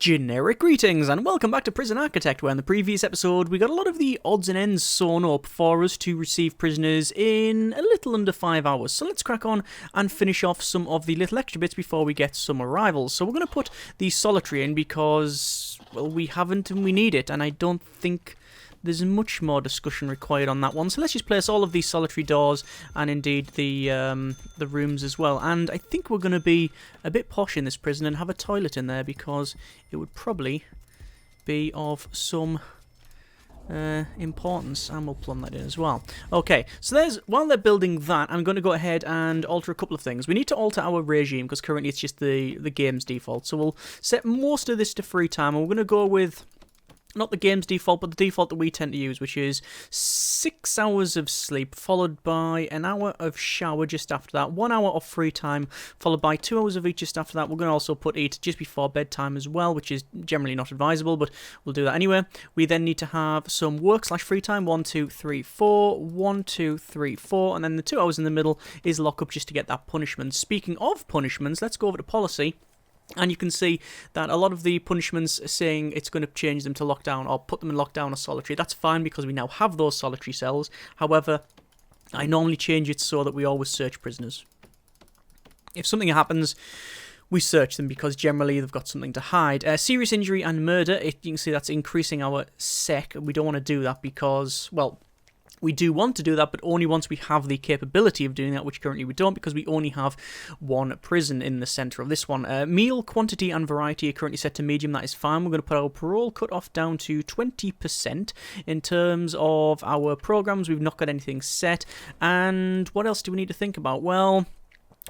Generic greetings and welcome back to Prison Architect, where in the previous episode we got a lot of the odds and ends sewn up for us to receive prisoners in a little under 5 hours. So let's crack on and finish off some of the little extra bits before we get some arrivals. So we're going to put the solitary in because, well, we haven't and we need it, and I don't think there's much more discussion required on that one. So let's just place all of these solitary doors and indeed the rooms as well. And I think we're going to be a bit posh in this prison and have a toilet in there because it would probably be of some importance, and we'll plumb that in as well. Okay, so while they're building that, I'm going to go ahead and alter a couple of things. We need to alter our regime because currently it's just the game's default. So we'll set most of this to free time, and we're going to go with not the game's default, but the default that we tend to use, which is 6 hours of sleep, followed by an hour of shower just after that, 1 hour of free time, followed by 2 hours of eat just after that. We're going to also put eat just before bedtime as well, which is generally not advisable, but we'll do that anyway. We then need to have some work/free time, 1, 2, 3, 4, 1, 2, 3, 4, and then the 2 hours in the middle is lock up just to get that punishment. Speaking of punishments, let's go over to policy. And you can see that a lot of the punishments are saying it's going to change them to lockdown or put them in lockdown or solitary. That's fine because we now have those solitary cells. However, I normally change it so that we always search prisoners. If something happens, we search them because generally they've got something to hide. Serious injury and murder, you can see that's increasing our sec. We don't want to do that because, well, we do want to do that, but only once we have the capability of doing that, which currently we don't because we only have one prison in the centre of this one. Meal quantity and variety are currently set to medium. That is fine. We're going to put our parole cut-off down to 20%. In terms of our programs, we've not got anything set. And what else do we need to think about? Well,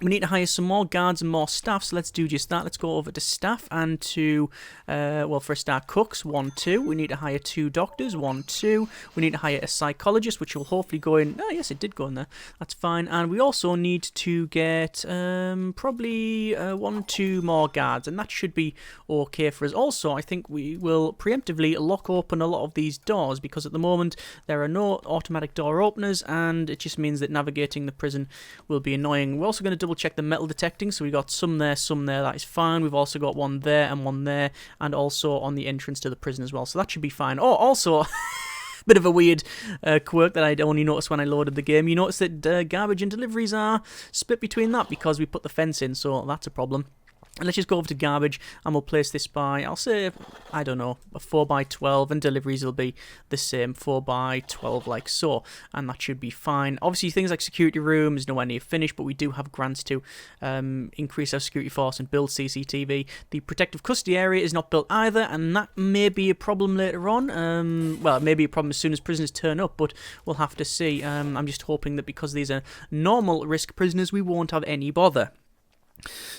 we need to hire some more guards and more staff, so let's do just that. Let's go over to staff and to, well, for a start, cooks, 1, 2. We need to hire 2 doctors, 1, 2. We need to hire a psychologist, which will hopefully go in. Oh, yes, it did go in there. That's fine. And we also need to get probably 1, 2 more guards, and that should be okay for us. Also, I think we will preemptively lock open a lot of these doors because at the moment there are no automatic door openers, and it just means that navigating the prison will be annoying. We're also going to double check the metal detecting, so we got some there, that is fine. We've also got one there and one there, and also on the entrance to the prison as well, so that should be fine. Oh, also bit of a weird quirk that I'd only noticed when I loaded the game. You notice that garbage and deliveries are split between that because we put the fence in, so that's a problem. And let's just go over to garbage, and we'll place this by, I'll say, I don't know, a 4x12, and deliveries will be the same, 4x12 like so, and that should be fine. Obviously, things like security room is nowhere near finished, but we do have grants to increase our security force and build CCTV. The protective custody area is not built either, and that may be a problem later on. Well, it may be a problem as soon as prisoners turn up, but we'll have to see. I'm just hoping that because these are normal risk prisoners, we won't have any bother.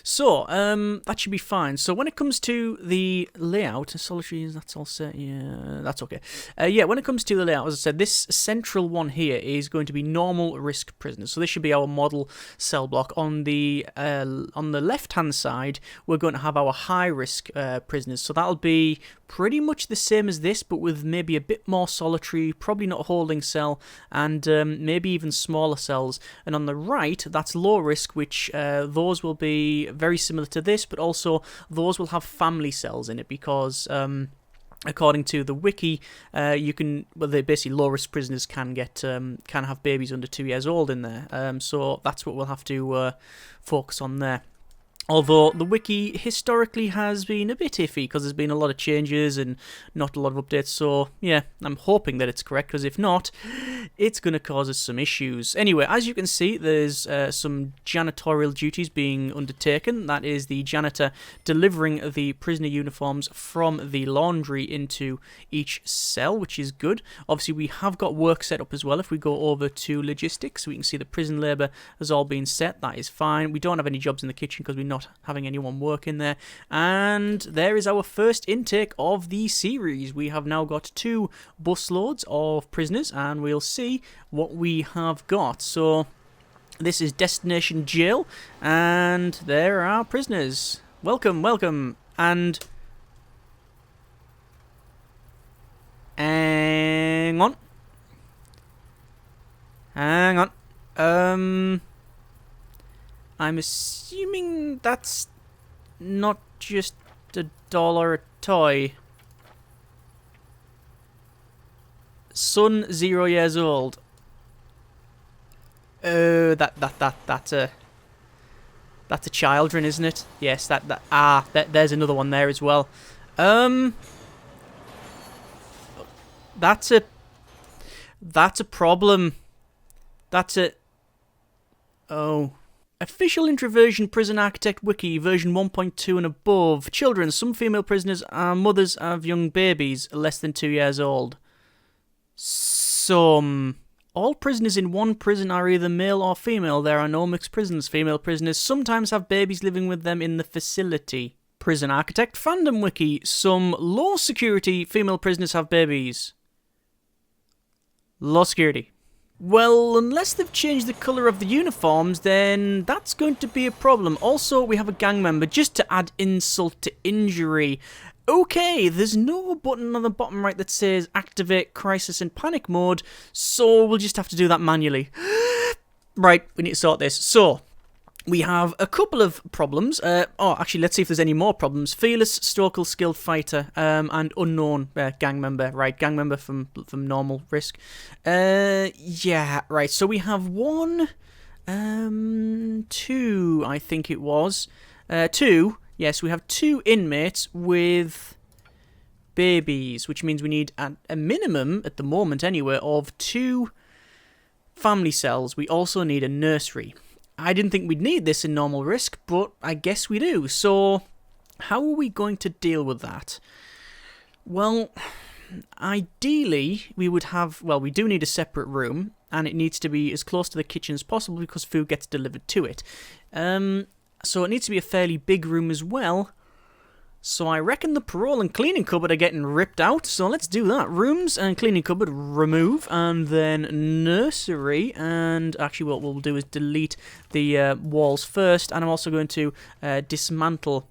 So, that should be fine. So when it comes to the layout, solitary, that's all set, yeah, that's okay. Yeah, when it comes to the layout, as I said, this central one here is going to be normal risk prisoners. So this should be our model cell block. On the left-hand side, we're going to have our high-risk prisoners. So that'll be pretty much the same as this, but with maybe a bit more solitary, probably not a holding cell, and maybe even smaller cells. And on the right, that's low risk, which those will be very similar to this, but also those will have family cells in it because according to the wiki, they're basically low risk prisoners can have babies under 2 years old in there. So that's what we'll have to focus on there. Although the wiki historically has been a bit iffy because there's been a lot of changes and not a lot of updates, so yeah, I'm hoping that it's correct because if not, it's going to cause us some issues. Anyway, as you can see, there's some janitorial duties being undertaken. That is the janitor delivering the prisoner uniforms from the laundry into each cell, which is good. Obviously, we have got work set up as well. If we go over to logistics, we can see the prison labour has all been set. That is fine. We don't have any jobs in the kitchen because we're not having anyone work in there. And there is our first intake of the series. We have now got 2 busloads of prisoners, and we'll see what we have got. So this is Destination Jail, and there are prisoners. Welcome, welcome, and hang on. I'm assuming that's not just $1 a toy. Son 0 years old. That's a children, isn't it? Yes, there's another one there as well. That's a problem. Oh. Official Introversion Prison Architect Wiki, version 1.2 and above. Children, some female prisoners are mothers of young babies, less than 2 years old. Some. All prisoners in one prison are either male or female. There are no mixed prisons. Female prisoners sometimes have babies living with them in the facility. Prison Architect Fandom Wiki. Some low security female prisoners have babies. Low security. Well, unless they've changed the colour of the uniforms, then that's going to be a problem. Also, we have a gang member, just to add insult to injury. Okay, there's no button on the bottom right that says activate crisis and panic mode, so we'll just have to do that manually. Right, we need to sort this. So, we have a couple of problems. Actually, let's see if there's any more problems. Fearless, Stokel, Skilled Fighter, and Unknown gang member. Right, gang member from normal risk. Yeah, right. So we have 1, 2, I think it was. 2, yes, we have 2 inmates with babies, which means we need a minimum, at the moment anyway, of 2 family cells. We also need a nursery. I didn't think we'd need this in normal risk, but I guess we do. So, how are we going to deal with that? Well, ideally, we would have... Well, we do need a separate room, and it needs to be as close to the kitchen as possible because food gets delivered to it. So it needs to be a fairly big room as well. So I reckon the parole and cleaning cupboard are getting ripped out. So let's do that. Rooms and cleaning cupboard remove, and then nursery. And actually what we'll do is delete the walls first. And I'm also going to dismantle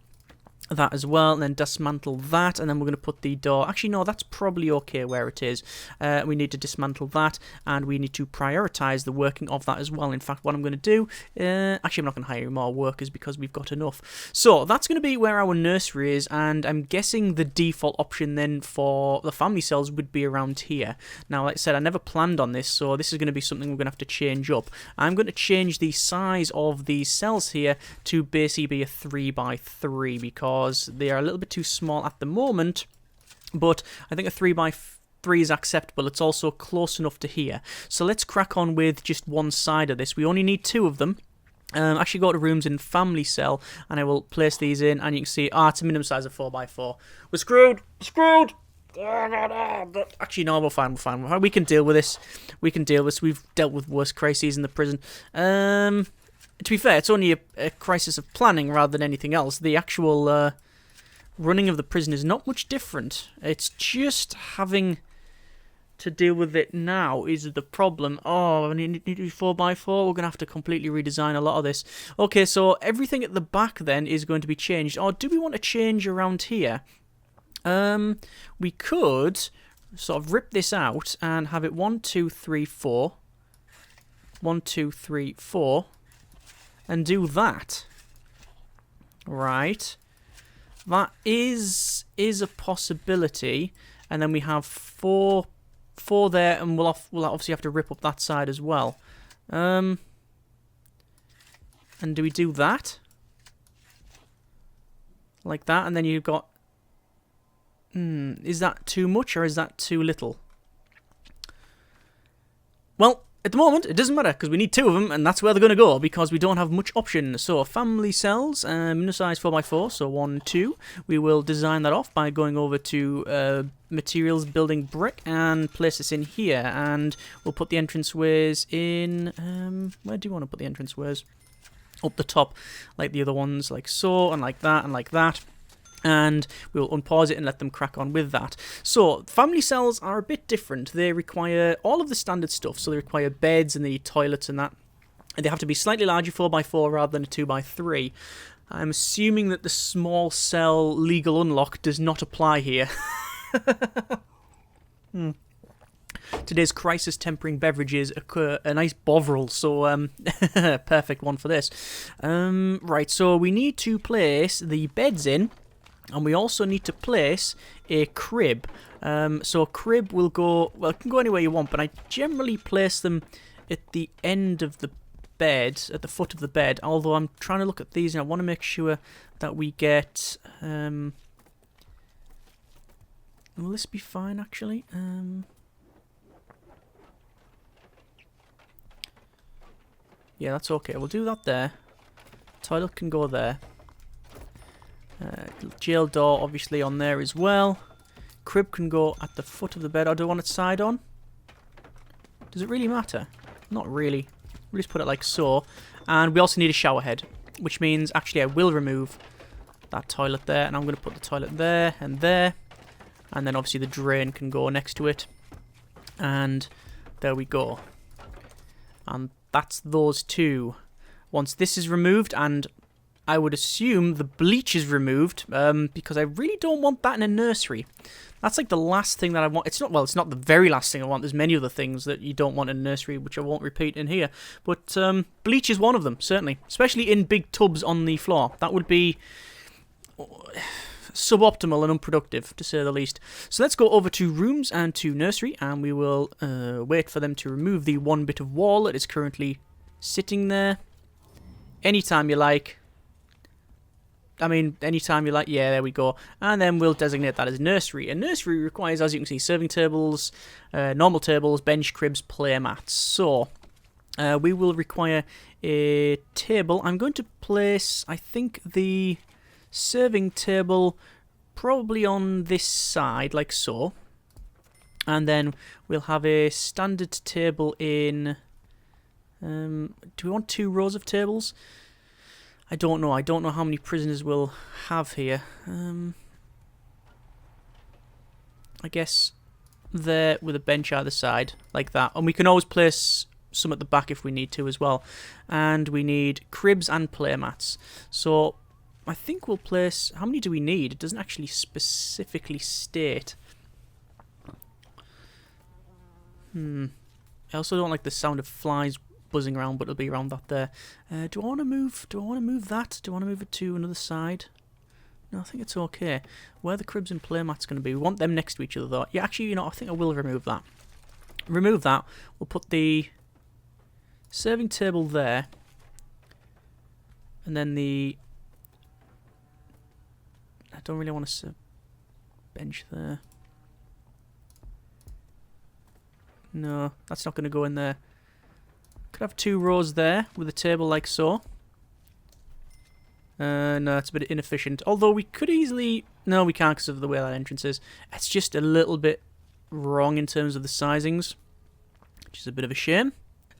that as well, and then dismantle that, and then we're going to put the door. Actually, no, that's probably okay where it is. We need to dismantle that, and we need to prioritize the working of that as well. In fact, what I'm going to do, actually, I'm not going to hire more workers because we've got enough. So that's going to be where our nursery is, and I'm guessing the default option then for the family cells would be around here. Now, like I said, I never planned on this, so this is going to be something we're going to have to change up. I'm going to change the size of these cells here to basically be a 3x3 because they are a little bit too small at the moment, but I think a 3x3 is acceptable. It's also close enough to here. So let's crack on with just one side of this. We only need 2 of them. Actually go to rooms in family cell, and I will place these in, and you can see, it's a minimum size of 4x4. We're screwed! Screwed! Actually, no, we're fine. We can deal with this. We've dealt with worse crises in the prison. To be fair, it's only a crisis of planning rather than anything else. The actual running of the prison is not much different. It's just having to deal with it now is the problem. Oh, I need to do 4x4. We're going to have to completely redesign a lot of this. Okay, so everything at the back then is going to be changed. Or do we want to change around here? We could sort of rip this out and have it 1, 2, 3, 4. 1, 2, 3, 4. And do that. Right. That is a possibility. And then we have 4 there, and we'll obviously have to rip up that side as well. And do we do that? Like that, and then you've got... is that too much, or is that too little? Well, at the moment, it doesn't matter, because we need 2 of them, and that's where they're going to go, because we don't have much option. So, family cells, minimum size 4x4, so 1, 2. We will design that off by going over to materials, building brick, and place this in here. And we'll put the entranceways in... where do you want to put the entranceways? Up the top, like the other ones, like so, and like that, and like that. And we'll unpause it and let them crack on with that. So, family cells are a bit different. They require all of the standard stuff. So, they require beds and the toilets and that. And they have to be slightly larger 4x4 rather than a 2x3. I'm assuming that the small cell legal unlock does not apply here. Today's crisis tempering beverages occur a nice bovril, so perfect one for this. Right, so we need to place the beds in. And we also need to place a crib. So a crib will go, well, it can go anywhere you want, but I generally place them at the end of the bed, at the foot of the bed. Although I'm trying to look at these and I want to make sure that we get... will this be fine, actually? Yeah, that's okay. We'll do that there. Toilet can go there. Jail door obviously on there as well. Crib can go at the foot of the bed. Or do I want it side on? Does it really matter? Not really. We'll just put it like so. And we also need a shower head, which means actually I will remove that toilet there, and I'm going to put the toilet there and there. And then obviously the drain can go next to it. And there we go. And that's those two. Once this is removed, and I would assume the bleach is removed, because I really don't want that in a nursery. That's like the last thing that I want. It's not, well, it's not the very last thing I want. There's many other things that you don't want in a nursery, which I won't repeat in here. But bleach is one of them, certainly. Especially in big tubs on the floor. That would be suboptimal and unproductive, to say the least. So let's go over to rooms and to nursery, and we will wait for them to remove the one bit of wall that is currently sitting there. Anytime you like. I mean, anytime you like. Yeah, there we go. And then we'll designate that as nursery. A nursery requires, as you can see, serving tables, normal tables, bench, cribs, play mats. So, we will require a table. I'm going to place, I think, the serving table probably on this side, like so. And then we'll have a standard table in... do we want 2 rows of tables? I don't know. I don't know how many prisoners we'll have here. I guess there with a bench either side, like that. And we can always place some at the back if we need to as well. And we need cribs and play mats. So I think we'll place... How many do we need? It doesn't actually specifically state. I also don't like the sound of flies buzzing around, but it'll be around that there. Do I want to move? Do I want to move that? Do I want to move it to another side? No, I think it's okay. Where are the cribs and play mats going to be? We want them next to each other, though. Yeah, actually, you know, I think I will remove that. Remove that. We'll put the serving table there, and then the... I don't really want to bench there. No, that's not going to go in there. Could have 2 rows there with a table like so. No, it's a bit inefficient. Although we could easily... No, we can't because of the way that entrance is. It's just a little bit wrong in terms of the sizings, which is a bit of a shame.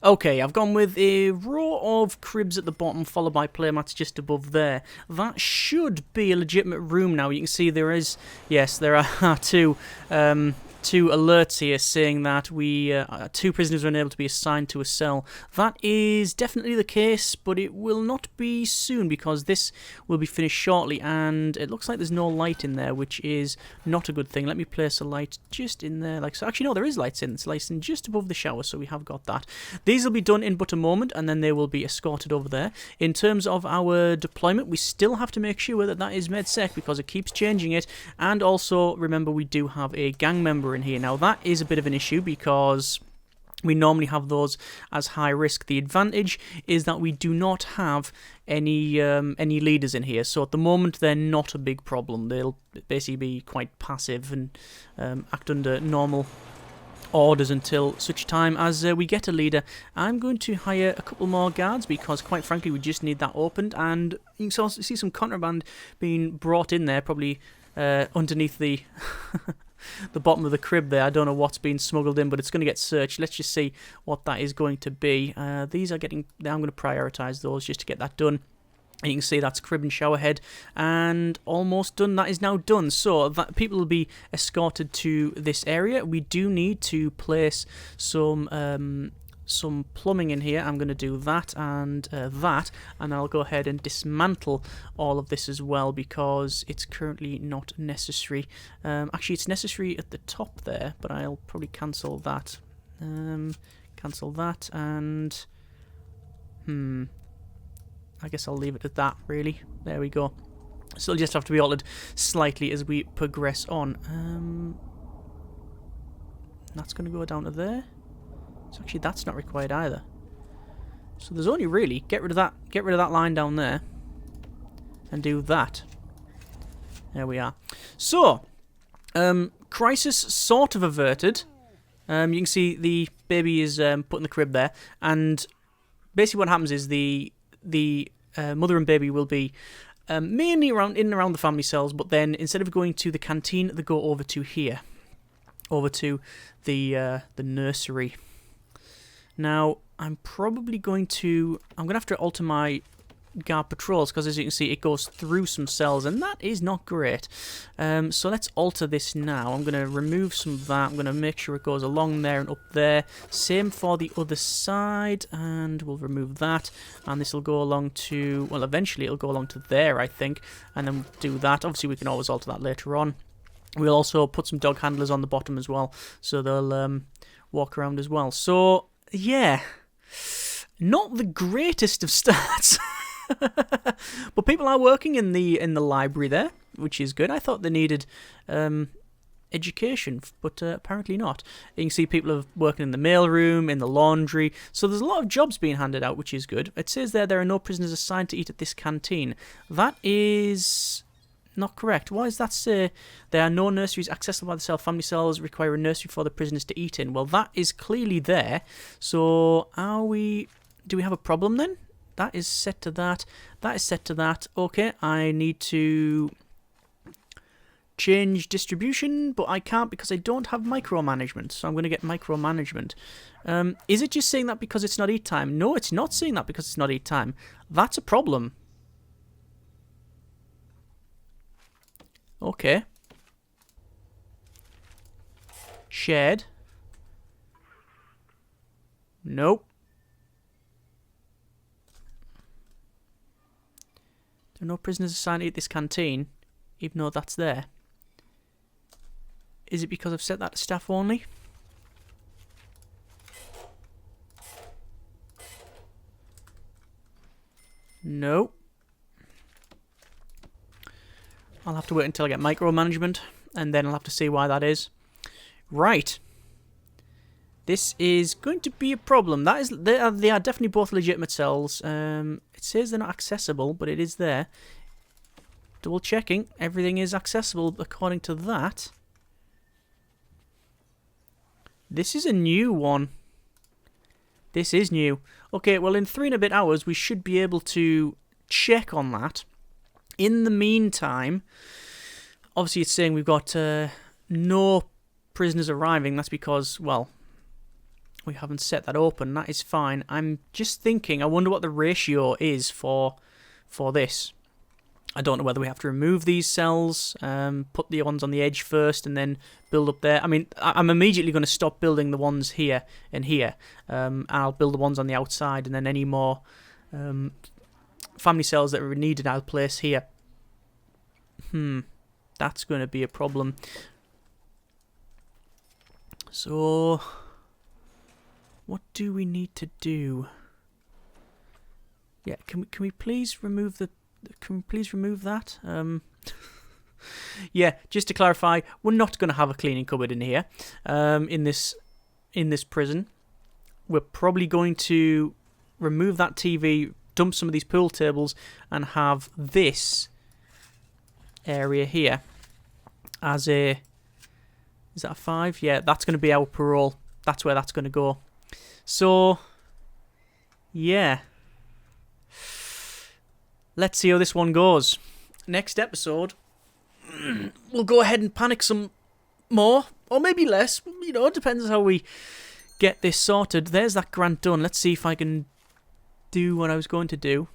Okay, I've gone with a row of cribs at the bottom, followed by playmats just above there. That should be a legitimate room now. You can see there is... Yes, there are 2... 2 alerts here saying that 2 prisoners were unable to be assigned to a cell. That is definitely the case, but it will not be soon because this will be finished shortly, and it looks like there's no light in there, which is not a good thing. Let me place a light just in there, like so. Actually, no, there is lights in. It's lights in just above the shower, so we have got that. These will be done in but a moment, and then they will be escorted over there. In terms of our deployment, we still have to make sure that that is MedSec because it keeps changing it, and also remember we do have a gang member in here. Now that is a bit of an issue because we normally have those as high risk. The advantage is that we do not have any leaders in here, so at the moment they're not a big problem. They'll basically be quite passive and act under normal orders until such time as we get a leader. I'm going to hire a couple more guards because quite frankly we just need that opened, and you can see some contraband being brought in there, probably underneath the the bottom of the crib there. I don't know what's been smuggled in, but it's going to get searched. Let's just see what that is going to be. These are getting... I'm going to prioritise those just to get that done. And you can see that's crib and shower head, and almost done. That is now done. So that people will be escorted to this area. We do need to place some plumbing in here. I'm going to do that, and I'll go ahead and dismantle all of this as well because it's currently not necessary. Actually, it's necessary at the top there, but I'll probably cancel that. Cancel that, and I guess I'll leave it at that, really. There we go. So it'll just have to be altered slightly as we progress on. That's going to go down to there. So actually that's not required either. So there's only really get rid of that line down there and do that. There we are. So crisis sort of averted. You can see the baby is put in the crib there, and basically what happens is the mother and baby will be mainly in and around the family cells, but then instead of going to the canteen, they go over to here, over to the nursery. Now I'm probably going to have to alter my guard patrols, because as you can see it goes through some cells and that is not great. So let's alter this now. I'm going to remove some of that. I'm going to make sure it goes along there and up there. Same for the other side, and we'll remove that, and this will go along to, well, eventually it'll go along to there, I think, and then do that. Obviously we can always alter that later on. We'll also put some dog handlers on the bottom as well, so they'll walk around as well. So yeah, not the greatest of starts. But people are working in the library there, which is good. I thought they needed education, but apparently not. You can see people are working in the mailroom, in the laundry, so there's a lot of jobs being handed out, which is good. It says there are no prisoners assigned to eat at this canteen. That is not correct. Why does that say there are no nurseries accessible by the cell? Family cells require a nursery for the prisoners to eat in. Well, that is clearly there. So do we have a problem then? That is set to that. That is set to that. Okay, I need to change distribution, but I can't because I don't have micromanagement. So I'm going to get micromanagement. Is it just saying that because it's not eat time? No, it's not saying that because it's not eat time. That's a problem. Okay. Shared. Nope. There are no prisoners assigned to eat this canteen, even though that's there. Is it because I've set that to staff only? No. I'll have to wait until I get micromanagement, and then I'll have to see why that is. Right. This is going to be a problem. They are definitely both legitimate cells. It says they're not accessible, but it is there. Double checking. Everything is accessible according to that. This is a new one. This is new. Okay, well in 3 and a bit hours we should be able to check on that. In the meantime, obviously it's saying we've got no prisoners arriving. That's because, well, we haven't set that open. That is fine. I'm just thinking, I wonder what the ratio is for this. I don't know whether we have to remove these cells, put the ones on the edge first, and then build up there. I mean, I'm immediately going to stop building the ones here and here. I'll build the ones on the outside, and then any more family cells that are needed I'll place here. That's going to be a problem. So what do we need to do? Yeah, can we please remove the? Can we please remove that? Yeah, just to clarify, we're not going to have a cleaning cupboard in here. In this prison, we're probably going to remove that TV, dump some of these pool tables, and have this area here as a. Is that a 5? Yeah, that's going to be our parole. That's where that's going to go. So, yeah. Let's see how this one goes. Next episode, we'll go ahead and panic some more, or maybe less. You know, it depends how we get this sorted. There's that grant done. Let's see if I can do what I was going to do.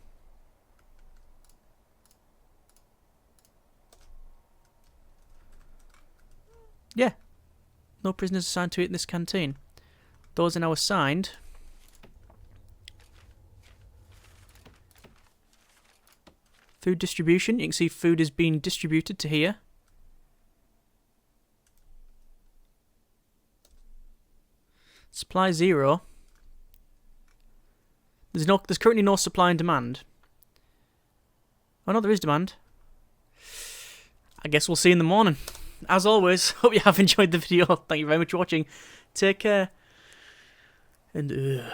Yeah. No prisoners assigned to eat in this canteen. Those are now assigned. Food distribution. You can see food is being distributed to here. Supply 0. There's currently no supply and demand. Oh no, there is demand. I guess we'll see you in the morning. As always, hope you have enjoyed the video. Thank you very much for watching. Take care. And